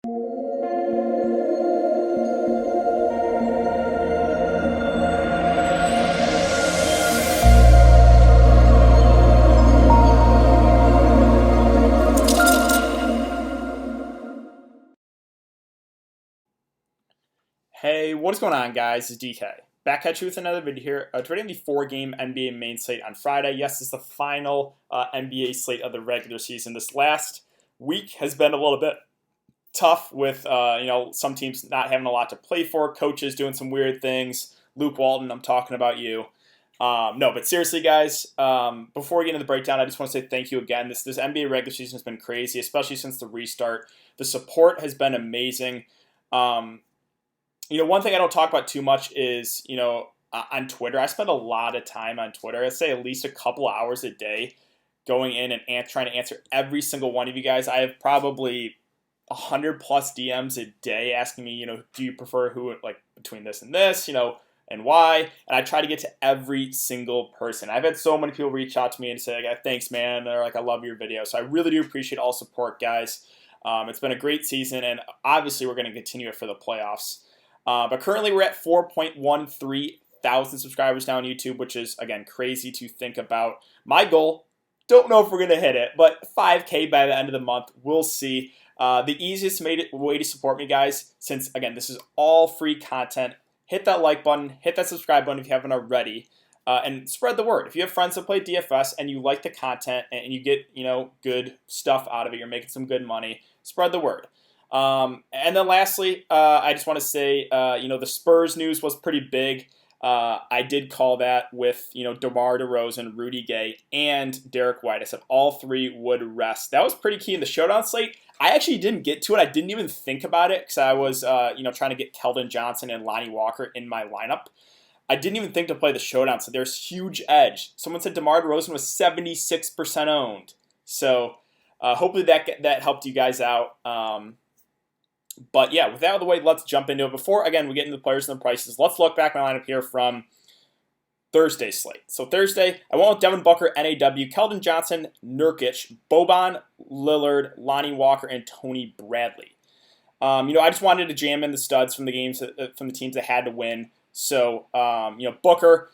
Hey, what's going on, guys? It's DK. Back at you with another video here. Trading the four-game NBA main slate on Friday. Yes, it's the final NBA slate of the regular season. This last week has been a little bit tough with some teams not having a lot to play for, coaches doing some weird things. Luke Walton, I'm talking about you. No, but seriously, guys, before we get into the breakdown, I just want to say thank you again. This NBA regular season has been crazy, especially since the restart. The support has been amazing. One thing I don't talk about too much is, on Twitter. I spend a lot of time on Twitter. I'd say at least a couple of hours a day going in and trying to answer every single one of you guys. I have probably 100 plus DMs a day asking me, do you prefer who, like, between this and this, and why? And I try to get to every single person. I've had so many people reach out to me and say, like, thanks, man, or like, I love your video. So I really do appreciate all support, guys. It's been a great season, and obviously we're going to continue it for the playoffs. But currently we're at 4.13 thousand subscribers now on YouTube, which is, again, crazy to think about. My goal, don't know if we're going to hit it, but 5K by the end of the month. We'll see. The easiest way to support me, guys, since, again, this is all free content, hit that like button, hit that subscribe button if you haven't already, and spread the word. If you have friends that play DFS and you like the content and you get, good stuff out of it, you're making some good money, spread the word. And then lastly, I just want to say, the Spurs news was pretty big. I did call that with, DeMar DeRozan, Rudy Gay, and Derek White. I said all three would rest. That was pretty key in the showdown slate. I actually didn't get to it. I didn't even think about it because I was, trying to get Keldon Johnson and Lonnie Walker in my lineup. I didn't even think to play the showdown, so there's huge edge. Someone said DeMar DeRozan was 76% owned. So hopefully that helped you guys out. But yeah, with that out of the way, let's jump into it. Before, again, we get into the players and the prices, let's look back my lineup here from Thursday's slate. So Thursday, I went with Devin Booker, NAW, Keldon Johnson, Nurkic, Boban, Lillard, Lonnie Walker, and Tony Bradley. I just wanted to jam in the studs from the games from the teams that had to win. So, Booker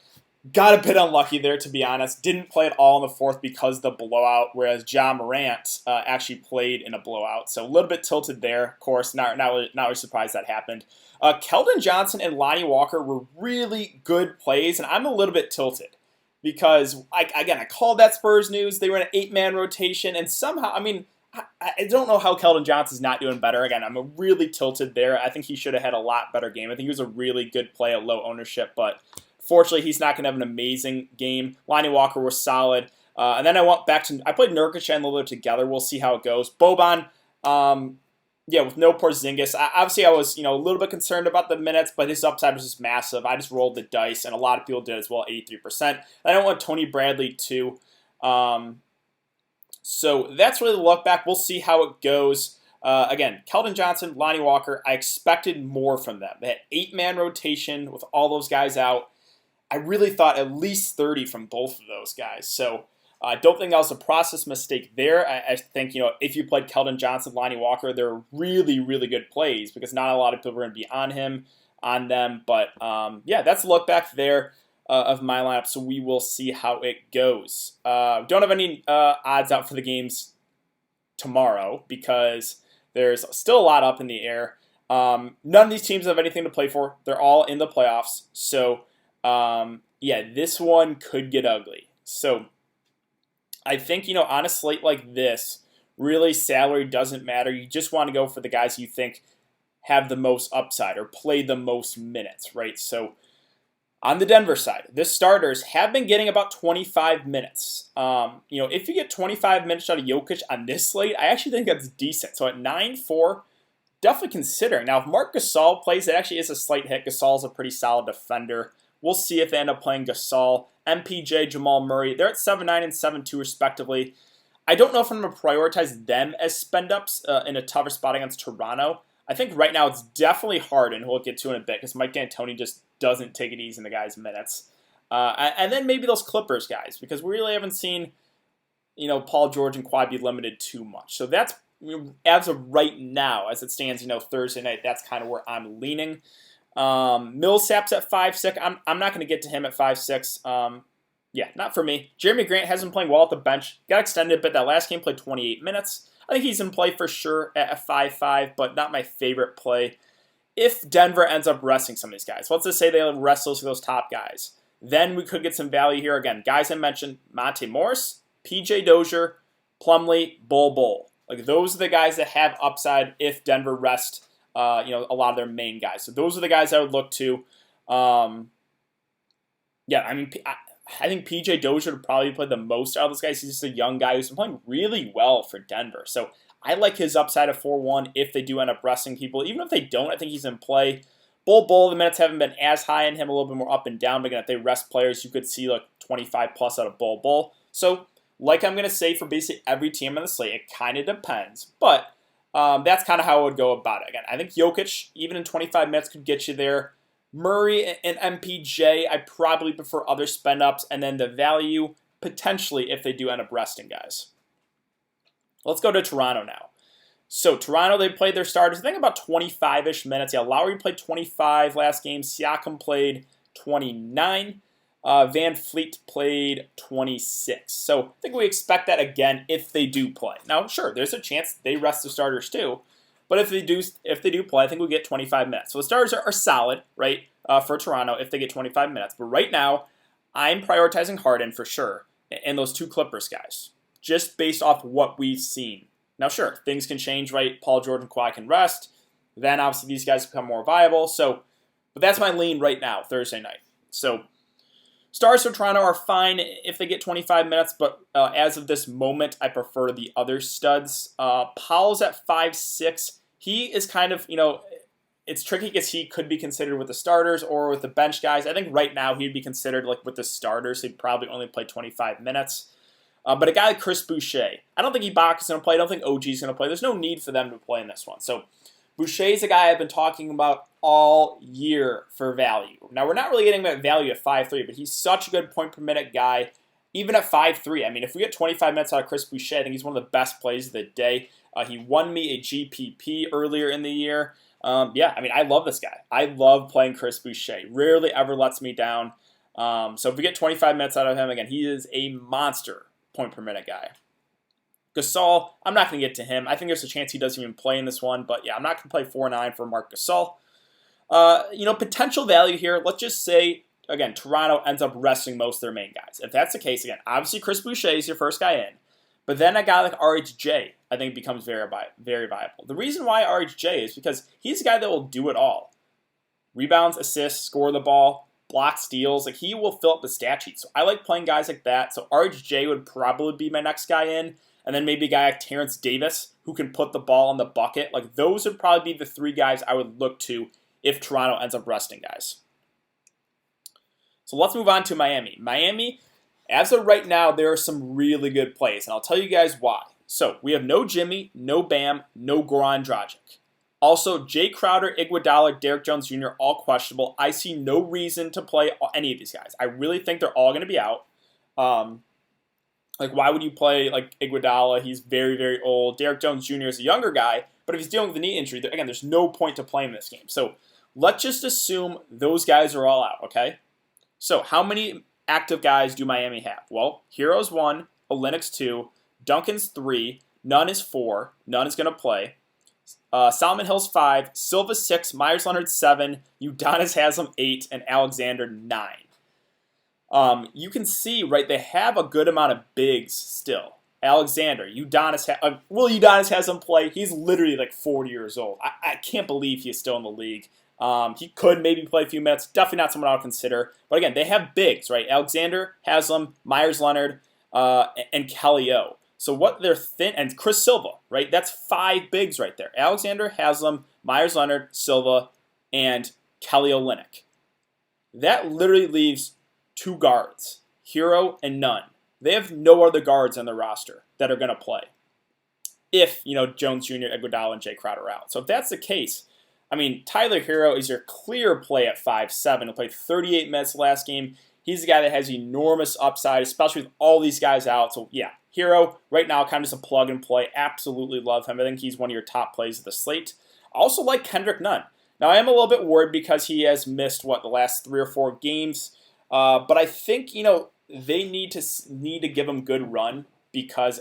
got a bit unlucky there, to be honest. Didn't play at all in the fourth because of the blowout, whereas Ja Morant actually played in a blowout. So a little bit tilted there, of course. Not really surprised that happened. Keldon Johnson and Lonnie Walker were really good plays, and I'm a little bit tilted because, I called that Spurs news. They were in an 8-man rotation, and somehow, I don't know how Keldon Johnson's not doing better. Again, I'm really tilted there. I think he should have had a lot better game. I think he was a really good play at low ownership, but fortunately, he's not going to have an amazing game. Lonnie Walker was solid. And then I went back to, I played Nurkic and Lillard together. We'll see how it goes. Boban, with no Porzingis. Obviously, I was, a little bit concerned about the minutes, but his upside was just massive. I just rolled the dice, and a lot of people did as well, 83%. I don't want Tony Bradley too. So that's really the look back. We'll see how it goes. Again, Keldon Johnson, Lonnie Walker, I expected more from them. They had 8-man rotation with all those guys out. I really thought at least 30 from both of those guys. So I don't think that was a process mistake there. I think, if you played Keldon Johnson, Lonnie Walker, they're really, really good plays because not a lot of people are going to be on them. But, that's a look back there of my lineup. So we will see how it goes. Don't have any odds out for the games tomorrow because there's still a lot up in the air. None of these teams have anything to play for. They're all in the playoffs. So this one could get ugly. So I think, on a slate like this, really salary doesn't matter. You just want to go for the guys you think have the most upside or play the most minutes, right? So on the Denver side, the starters have been getting about 25 minutes. If you get 25 minutes out of Jokic on this slate, I actually think that's decent. So at 9-4, definitely considering. Now, if Marc Gasol plays, it actually is a slight hit. Gasol's a pretty solid defender. We'll see if they end up playing Gasol. MPJ, Jamal Murray, they're at 7-9 and 7-2 respectively. I don't know if I'm going to prioritize them as spend-ups in a tougher spot against Toronto. I think right now it's definitely hard, and we'll get to in a bit, because Mike D'Antoni just doesn't take it easy in the guys' minutes. And then maybe those Clippers guys, because we really haven't seen Paul George and Kawhi be limited too much. So that's as of right now, as it stands, Thursday night, that's kind of where I'm leaning. Millsap's at 5'6". I'm not going to get to him at 5'6". Yeah, not for me. Jeremy Grant hasn't been playing well at the bench. Got extended, but that last game played 28 minutes. I think he's in play for sure at a 5'5", but not my favorite play. If Denver ends up resting some of these guys, let's just say they rest those top guys, then we could get some value here. Again, guys I mentioned, Monte Morris, PJ Dozier, Plumlee, Bol. Like, those are the guys that have upside if Denver rests, a lot of their main guys. So those are the guys I would look to. I think PJ Dozier would probably play the most out of those guys. He's just a young guy who's been playing really well for Denver. So I like his upside of 4-1 if they do end up resting people. Even if they don't, I think he's in play. Bol, the minutes haven't been as high in him, a little bit more up and down. But again, if they rest players, you could see like 25 plus out of Bol. So like I'm going to say for basically every team on the slate, it kind of depends. But that's kind of how I would go about it. Again, I think Jokic, even in 25 minutes, could get you there. Murray and MPJ, I probably prefer other spend-ups. And then the value, potentially, if they do end up resting guys. Let's go to Toronto now. So Toronto, they played their starters, I think about 25-ish minutes. Yeah, Lowry played 25 last game. Siakam played 29. Van Fleet played 26. So I think we expect that again if they do play. Now, sure, there's a chance they rest the starters too. But if they do play, I think we'll get 25 minutes. So the starters are solid, right, for Toronto if they get 25 minutes. But right now, I'm prioritizing Harden for sure and those two Clippers guys, just based off what we've seen. Now, sure, things can change, right? Paul George and Kawhi can rest. Then, obviously, these guys become more viable. But that's my lean right now, Thursday night. So, stars for Toronto are fine if they get 25 minutes, but as of this moment, I prefer the other studs. Powell's at 5'6". He is kind of, it's tricky because he could be considered with the starters or with the bench guys. I think right now he'd be considered like with the starters. He'd probably only play 25 minutes. But a guy like Chris Boucher, I don't think Ibaka's going to play. I don't think OG's going to play. There's no need for them to play in this one. So Boucher is a guy I've been talking about all year for value. Now, we're not really getting that value at 5'3", but he's such a good point per minute guy, even at 5'3". I mean, if we get 25 minutes out of Chris Boucher, I think he's one of the best plays of the day. He won me a GPP earlier in the year. I love this guy. I love playing Chris Boucher. Rarely ever lets me down. So if we get 25 minutes out of him, again, he is a monster point per minute guy. Gasol, I'm not going to get to him. I think there's a chance he doesn't even play in this one, but yeah, I'm not going to play 4-9 for Marc Gasol. Potential value here, let's just say, again, Toronto ends up resting most of their main guys. If that's the case, again, obviously Chris Boucher is your first guy in, but then a guy like RHJ, I think, becomes very viable. The reason why RHJ is because he's a guy that will do it all. Rebounds, assists, score the ball, block steals, like he will fill up the stat sheet. So I like playing guys like that. So RHJ would probably be my next guy in. And then maybe a guy like Terrence Davis who can put the ball in the bucket. Like those would probably be the three guys I would look to if Toronto ends up resting guys. So let's move on to Miami. Miami, as of right now, there are some really good plays. And I'll tell you guys why. So we have no Jimmy, no Bam, no Goran Dragic. Also, Jay Crowder, Iguodala, Derek Jones Jr., all questionable. I see no reason to play any of these guys. I really think they're all going to be out. Why would you play like Iguodala? He's very, very old. Derek Jones Jr. is a younger guy, but if he's dealing with a knee injury, again, there's no point to play him in this game. So let's just assume those guys are all out, okay? So how many active guys do Miami have? Well, Hero's 1, Olynyk 2, Duncan's 3, Nunn is 4, Nunn is going to play. Solomon Hill's 5, Silva 6, Myers Leonard 7, Udonis Haslem 8, and Alexander 9. You can see, right, they have a good amount of bigs still. Alexander, Udonis has him play. He's literally like 40 years old. I can't believe he's still in the league. He could maybe play a few minutes. Definitely not someone I would consider. But again, they have bigs, right? Alexander, Haslem, Myers Leonard, and Kelly O. So what they're thin, and Chris Silva, right? That's 5 bigs right there. Alexander, Haslem, Myers Leonard, Silva, and Kelly Olynyk. That literally leaves 2 guards, Hero and Nunn. They have no other guards on their roster that are going to play. If, Jones Jr., Iguodala, and Jay Crowder are out. So if that's the case, I mean, Tyler Hero is your clear play at 5'7". He played 38 minutes last game. He's a guy that has enormous upside, especially with all these guys out. So, yeah, Hero, right now, kind of just a plug and play. Absolutely love him. I think he's one of your top plays of the slate. I also like Kendrick Nunn. Now, I am a little bit worried because he has missed, the last 3 or 4 games. But I think, they need to give him good run because,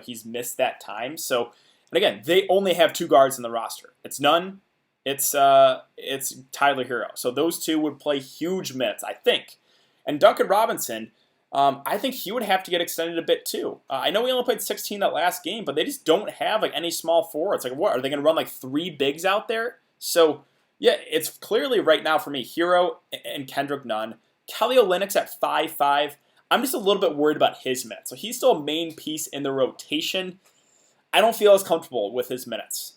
he's missed that time. So, and again, they only have 2 guards in the roster. It's Nunn, it's Tyler Hero. So those 2 would play huge minutes, I think. And Duncan Robinson, I think he would have to get extended a bit too. I know we only played 16 that last game, but they just don't have any small forwards. What are they going to run 3 bigs out there? So yeah, it's clearly right now for me Hero and Kendrick Nunn. Kelly Olynyk's at 5'5". I'm just a little bit worried about his minutes. So he's still a main piece in the rotation. I don't feel as comfortable with his minutes.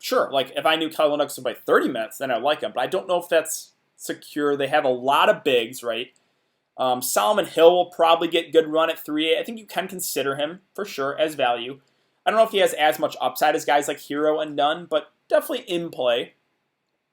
Sure, if I knew Kelly Olynyk would play 30 minutes, then I'd like him. But I don't know if that's secure. They have a lot of bigs, right? Solomon Hill will probably get good run at 3. I think you can consider him, for sure, as value. I don't know if he has as much upside as guys like Hero and Nunn, but definitely in play.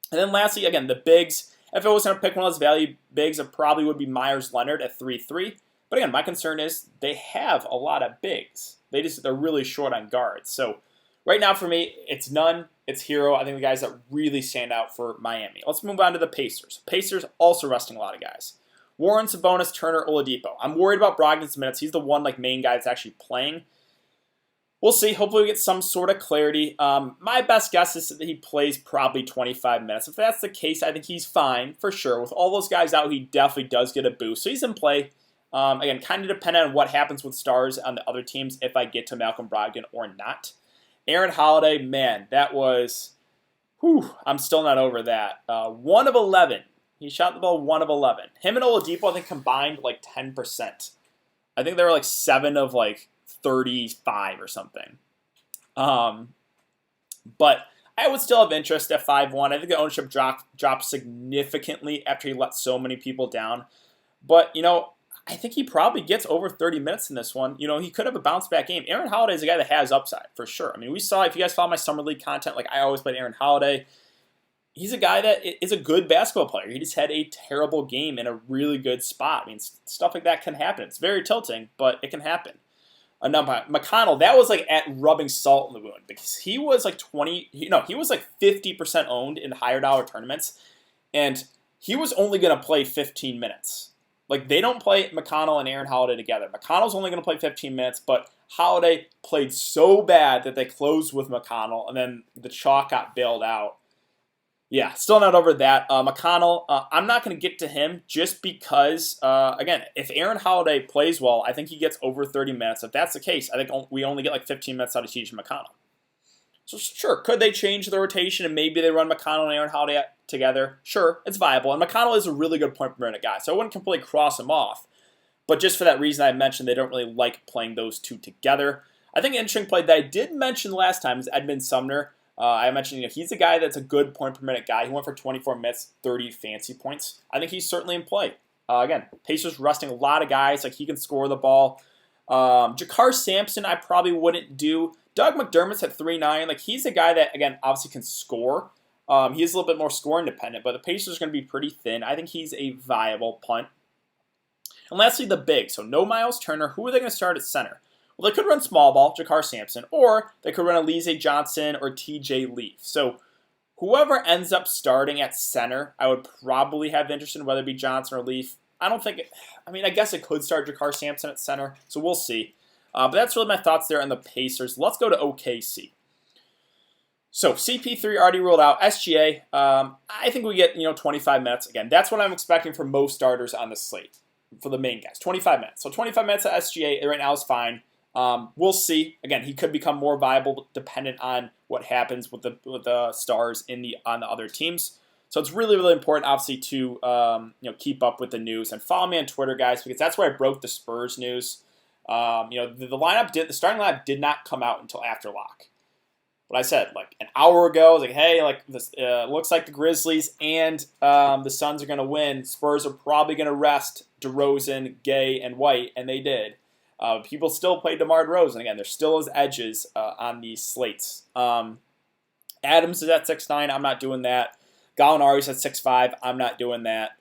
And then lastly, again, the bigs. If I was going to pick one of those value bigs, it probably would be Myers Leonard at 3-3. But again, my concern is they have a lot of bigs. They're really short on guards. So right now for me, it's Nunn, it's Hero. I think the guys that really stand out for Miami. Let's move on to the Pacers. Pacers also resting a lot of guys. Warren, Sabonis, Turner, Oladipo. I'm worried about Brogdon's minutes. He's the one main guy that's actually playing. We'll see. Hopefully we get some sort of clarity. My best guess is that he plays probably 25 minutes. If that's the case, I think he's fine for sure. With all those guys out, he definitely does get a boost. So he's in play. Again, kind of dependent on what happens with stars on the other teams if I get to Malcolm Brogdon or not. Aaron Holiday, man, that was... I'm still not over that. 1 of 11. He shot the ball 1 of 11. Him and Oladipo, I think, combined 10%. I think they were 7 of 35 or something. But I would still have interest at 5-1. I think the ownership dropped significantly after he let so many people down. But, I think he probably gets over 30 minutes in this one. He could have a bounce back game. Aaron Holiday is a guy that has upside, for sure. I mean, we saw, if you guys follow my Summer League content, I always played Aaron Holiday. He's a guy that is a good basketball player. He just had a terrible game in a really good spot. I mean, stuff like that can happen. It's very tilting, but it can happen. McConnell, that was at rubbing salt in the wound because he was 50% owned in higher dollar tournaments, and he was only going to play 15 minutes. They don't play McConnell and Aaron Holiday together. McConnell's only going to play 15 minutes, but Holiday played so bad that they closed with McConnell, and then the chalk got bailed out. Yeah, still not over that. McConnell, I'm not going to get to him just because, again, if Aaron Holiday plays well, I think he gets over 30 minutes. If that's the case, I think we only get 15 minutes out of TJ McConnell. So sure, could they change the rotation and maybe they run McConnell and Aaron Holiday together? Sure, it's viable. And McConnell is a really good point per minute guy, so I wouldn't completely cross him off. But just for that reason I mentioned, they don't really like playing those 2 together. I think an interesting play that I did mention last time is Edmund Sumner. I mentioned he's a guy that's a good point per minute guy. He went for 24 minutes, 30 fancy points. I think he's certainly in play. Again, Pacers resting a lot of guys. He can score the ball. Jakar Sampson, I probably wouldn't do. Doug McDermott's at 3.9. He's a guy that, again, obviously can score. He is a little bit more score independent, but the Pacers are going to be pretty thin. I think he's a viable punt. And lastly, the big. So no Miles Turner. Who are they going to start at center? Well, they could run small ball, Jakar Sampson, or they could run Alize Johnson or TJ Leaf. So whoever ends up starting at center, I would probably have interest in, whether it be Johnson or Leaf. I guess it could start Jakar Sampson at center, so we'll see. But that's really my thoughts there on the Pacers. Let's go to OKC. So CP3 already ruled out. SGA, I think we get 25 minutes. Again, that's what I'm expecting for most starters on the slate for the main guys. 25 minutes. So 25 minutes at SGA right now is fine. We'll see. Again, he could become more viable dependent on what happens with the stars on the other teams. So it's really, really important, obviously, to keep up with the news and follow me on Twitter, guys, because that's where I broke the Spurs news. The starting lineup did not come out until after lock. But I said an hour ago, I was hey, this looks like the Grizzlies and the Suns are going to win. Spurs are probably going to rest DeRozan, Gay, and White, and they did. People still play DeMar DeRozan. Again, there still is edges on these slates. Adams is at 6'9". I'm not doing that. Gallinari's at 6'5". I'm not doing that.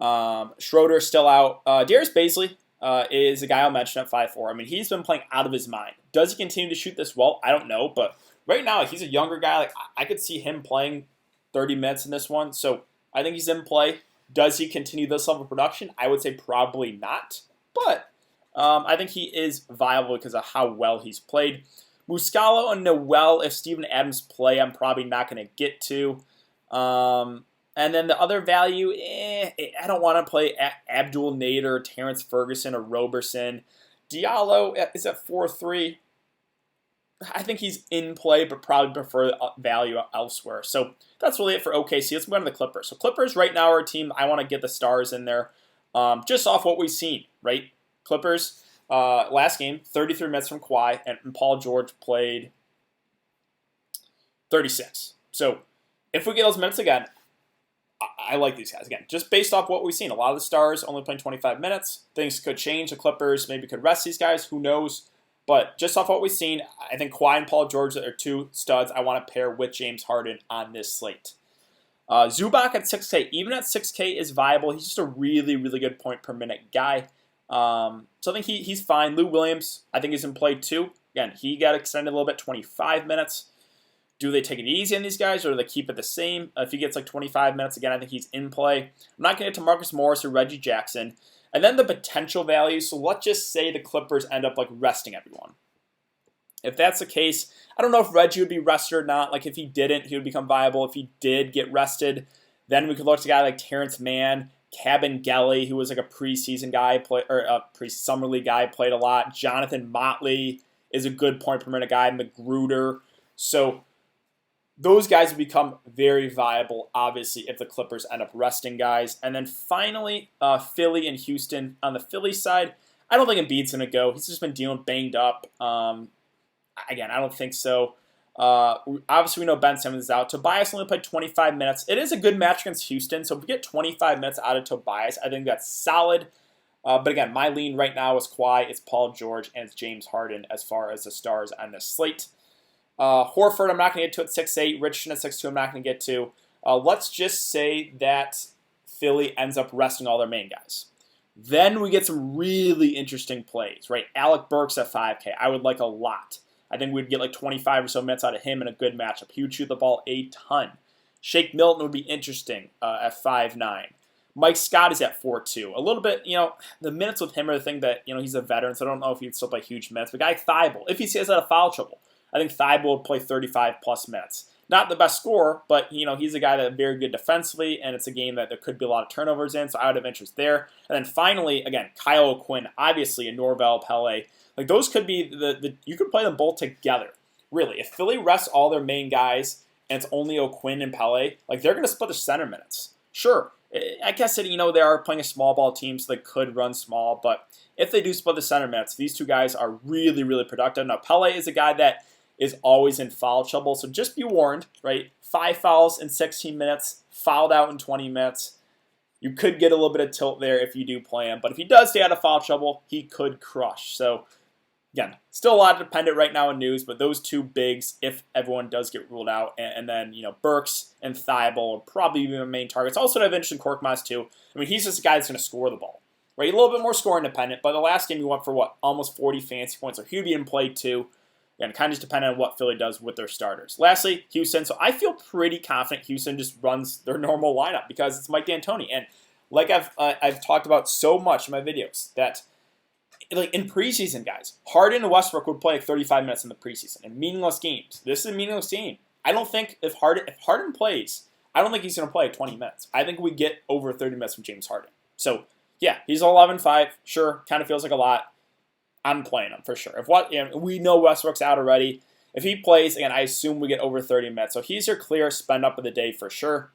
Schroeder still out. Darius Baisley is a guy I'll mention at 5'4". I mean, he's been playing out of his mind. Does he continue to shoot this well? I don't know, but right now he's a younger guy. Like I could see him playing 30 minutes in this one, so I think he's in play. Does he continue this level of production? I would say probably not, but I think he is viable because of how well he's played. Muscala and Noel, if Steven Adams play, I'm probably not going to get to. And then the other value, I don't want to play Abdul Nader, Terrence Ferguson, or Roberson. Diallo is at 4-3. I think he's in play, but probably prefer value elsewhere. So that's really it for OKC. Let's move on to the Clippers. So Clippers right now are a team I want to get the stars in there, just off what we've seen, right? Clippers, last game, 33 minutes from Kawhi, and Paul George played 36. So if we get those minutes again, I like these guys. Again, just based off what we've seen. A lot of the stars only playing 25 minutes. Things could change. The Clippers maybe could rest these guys. Who knows? But just off what we've seen, I think Kawhi and Paul George are two studs I want to pair with James Harden on this slate. Zubac at 6K. Even at 6K is viable. He's just a really, really good point per minute guy. So I think he's fine. Lou Williams, I think he's in play too. Again, he got extended a little bit, 25 minutes. Do they take it easy on these guys, or do they keep it the same? If he gets like 25 minutes, again, I think he's in play. I'm not going to get to Marcus Morris or Reggie Jackson. And then the potential value. So let's just say the Clippers end up like resting everyone. If that's the case, I don't know if Reggie would be rested or not. Like if he didn't, he would become viable. If he did get rested, then we could look at a guy like Terrence Mann, Kabengele, who was like a preseason guy, or a pre-summer league guy, played a lot. Jonathan Motley is a good point per minute guy. Magruder. So those guys would become very viable, obviously, if the Clippers end up resting guys. And then finally, Philly and Houston. On the Philly side, I don't think Embiid's going to go. He's just been dealing banged up. Again, I don't think so. Obviously, we know Ben Simmons is out. Tobias only played 25 minutes. It is a good match against Houston, so if we get 25 minutes out of Tobias, I think that's solid. But again, my lean right now is Kawhi, it's Paul George, and it's James Harden as far as the stars on this slate. Horford, I'm not going to get to at 6'8". Richardson at 6'2", I'm not going to get to. Let's just say that Philly ends up resting all their main guys. Then we get some really interesting plays, right? Alec Burks at 5K, I would like a lot. I think we'd get like 25 or so minutes out of him in a good matchup. He would shoot the ball a ton. Shake Milton would be interesting at 5'9". Mike Scott is at 4'2". A little bit, the minutes with him are the thing that, he's a veteran, so I don't know if he'd still play huge minutes. But guy Thibault, if he stays out of foul trouble, I think Thibault would play 35-plus minutes. Not the best scorer, but he's a guy that's very good defensively, and it's a game that there could be a lot of turnovers in, so I would have interest there. And then finally, again, Kyle O'Quinn, obviously, and Norvel Pele. Like those could be you could play them both together. Really, if Philly rests all their main guys and it's only O'Quinn and Pele, like they're going to split the center minutes. Sure, I guess that they are playing a small ball team, so they could run small. But if they do split the center minutes, these two guys are really, really productive. Now Pele is a guy that is always in foul trouble, so just be warned, right? 5 fouls in 16 minutes, fouled out in 20 minutes. You could get a little bit of tilt there if you do play him, but if he does stay out of foul trouble, he could crush. So again, still a lot dependent right now in news, but those two bigs, if everyone does get ruled out, and then Burks and Thibault would probably be the main targets. Also, I have interest in Korkmaz too. I mean, he's just a guy that's going to score the ball, right? A little bit more score independent, but the last game he went for almost 40 fantasy points, so he'd be in play too. Again, kind of just depending on what Philly does with their starters. Lastly, Houston. So I feel pretty confident Houston just runs their normal lineup because it's Mike D'Antoni, and like I've talked about so much in my videos that, like in preseason, guys, Harden and Westbrook would play like 35 minutes in the preseason in meaningless games. This is a meaningless game. I don't think if Harden plays, I don't think he's going to play 20 minutes. I think we get over 30 minutes from James Harden. So yeah, he's 11-5. Sure, kind of feels like a lot. I'm playing him for sure. We know Westbrook's out already. If he plays, again, I assume we get over 30 minutes. So he's your clear spend up of the day for sure.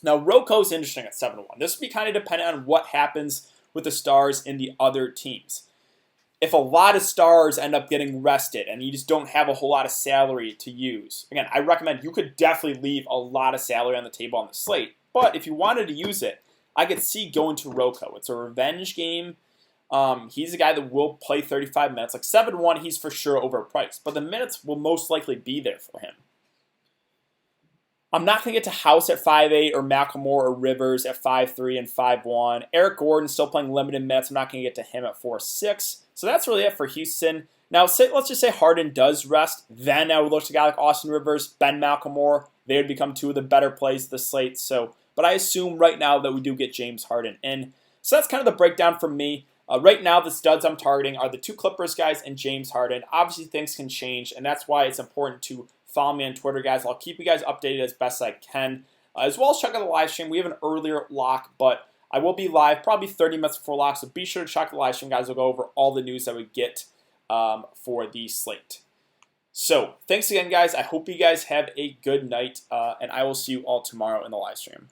Now, Roko's interesting at 7-1. This would be kind of dependent on what happens with the stars in the other teams. If a lot of stars end up getting rested and you just don't have a whole lot of salary to use, again, I recommend you could definitely leave a lot of salary on the table on the slate. But if you wanted to use it, I could see going to Roko. It's a revenge game. He's a guy that will play 35 minutes. Like 7-1, he's for sure overpriced. But the minutes will most likely be there for him. I'm not going to get to House at 5'8" or Macklemore or Rivers at 5'3" and 5'1". Eric Gordon still playing limited minutes. I'm not going to get to him at 4'6". So that's really it for Houston. Now, let's just say Harden does rest. Then I would look to a guy like Austin Rivers, Ben Macklemore. They would become two of the better plays of the slate. But I assume right now that we do get James Harden in. So that's kind of the breakdown from me. Right now, the studs I'm targeting are the two Clippers guys and James Harden. Obviously, things can change, and that's why it's important to follow me on Twitter, guys. I'll keep you guys updated as best I can, as well as check out the live stream. We have an earlier lock, but I will be live probably 30 minutes before lock, so be sure to check the live stream, guys. We'll go over all the news that we get for the slate. So, thanks again, guys. I hope you guys have a good night, and I will see you all tomorrow in the live stream.